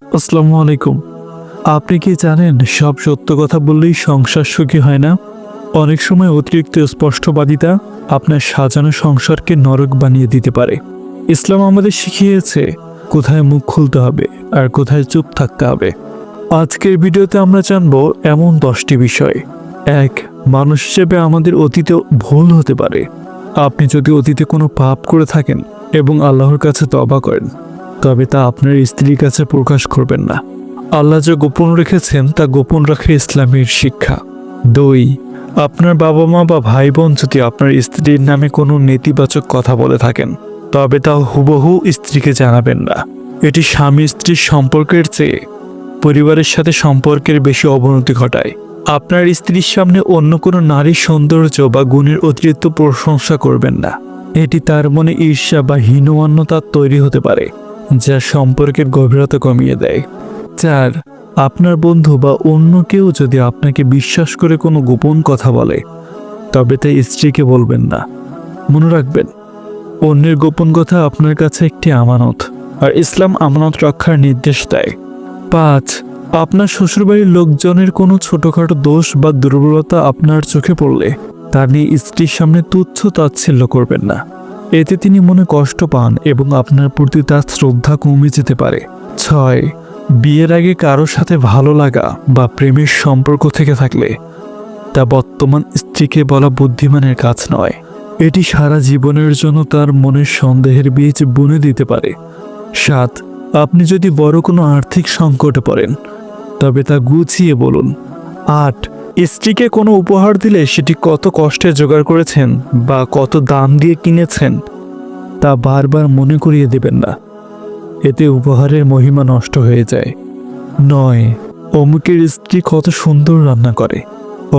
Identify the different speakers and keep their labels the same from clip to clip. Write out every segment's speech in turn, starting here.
Speaker 1: আসসালামু আলাইকুম। আপনি কি জানেন সব সত্য কথা বললেই সংসার সুখী হয় না? অনেক সময় অতিরিক্ত স্পষ্টবাদিতা আপনার সাজানো সংসারকে নরক বানিয়ে দিতে পারে। ইসলাম আমাদের শিখিয়েছে কোথায় মুখ খুলতে হবে আর কোথায় চুপ থাকতে হবে। আজকের ভিডিওতে আমরা জানব এমন 10টি বিষয়। 1. মানুষ হিসেবে আমাদের অতীতে ভুল হতে পারে। আপনি যদি অতীতে কোনো পাপ করে থাকেন এবং আল্লাহর কাছে তওবা করেন, তবে তা আপনার স্ত্রীর কাছে প্রকাশ করবেন না। আল্লাহ যে গোপন রেখেছেন তা গোপন রাখে ইসলামের শিক্ষা। 2. আপনার বাবা মা বা ভাই বোন যদি আপনার স্ত্রীর নামে কোনো নেতিবাচক কথা বলে থাকেন, তবে তা হুবহু স্ত্রীকে জানাবেন না। এটি স্বামী স্ত্রীর সম্পর্কের চেয়ে পরিবারের সাথে সম্পর্কের বেশি অবনতি ঘটায়। আপনার স্ত্রীর সামনে অন্য কোনো নারীর সৌন্দর্য বা গুণের অতিরিক্ত প্রশংসা করবেন না। এটি তার মনে ঈর্ষা বা হীনমান্যতা তৈরি হতে পারে, যা সম্পর্কের গভীরতা কমিয়ে দেয়। 4. আপনার বন্ধু বা অন্য কেউ যদি আপনাকে বিশ্বাস করে কোনো গোপন কথা বলে, তবে তা স্ত্রীকে বলবেন না। মনে রাখবেন, অন্যের গোপন কথা আপনার কাছে একটি আমানত, আর ইসলাম আমানত রক্ষার নির্দেশ দেয়। 5. আপনার শ্বশুরবাড়ির লোকজনের কোনো ছোটখাটো দোষ বা দুর্বলতা আপনার চোখে পড়লে তা নিয়ে স্ত্রীর সামনে তুচ্ছ তাচ্ছিল্য করবেন না। এতে তিনি মনে কষ্ট পান এবং আপনার প্রতি তার শ্রদ্ধা কমে যেতে পারে। 6. বিয়ের আগে কারো সাথে ভালো লাগা বা প্রেমের সম্পর্ক থেকে থাকলে তা বর্তমান স্ত্রীকে বলা বুদ্ধিমানের কাজ নয়। এটি সারা জীবনের জন্য তার মনের সন্দেহের বীজ বুনে দিতে পারে। 7. আপনি যদি বড় কোনো আর্থিক সংকটে পড়েন, তবে তা গুছিয়ে বলুন। 8. স্ত্রীকে কোনো উপহার দিলে সেটি কত কষ্টে জোগাড় করেছেন বা কত দাম দিয়ে কিনেছেন তা বারবার মনে করিয়ে দেবেন না। এতে উপহারের মহিমা নষ্ট হয়ে যায়। 9. অমুকের স্ত্রী কত সুন্দর রান্না করে,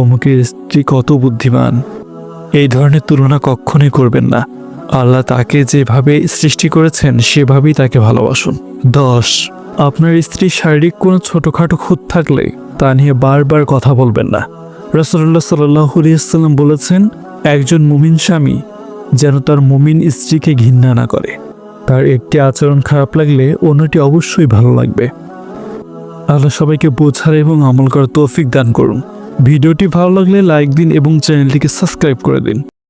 Speaker 1: অমুকের স্ত্রী কত বুদ্ধিমান, এই ধরনের তুলনা কখনোই করবেন না। আল্লাহ তাকে যেভাবে সৃষ্টি করেছেন সেভাবেই তাকে ভালোবাসুন। 10. আপনার স্ত্রীর শারীরিক কোনো ছোটখাটো খুঁত থাকলে তা নিয়ে বারবার কথা বলবেন না। রাসূলুল্লাহ সাল্লাল্লাহু আলাইহি ওয়াসাল্লাম বলেছেন, একজন মুমিন স্বামী যেন তার মুমিন স্ত্রীকে ঘৃণা না করে। তার একটি আচরণ খারাপ লাগলে অন্যটি অবশ্যই ভালো লাগবে। আল্লাহ সবাইকে বোঝার এবং আমল করার তৌফিক দান করুন। ভিডিওটি ভালো লাগলে লাইক দিন এবং চ্যানেলটিকে সাবস্ক্রাইব করে দিন।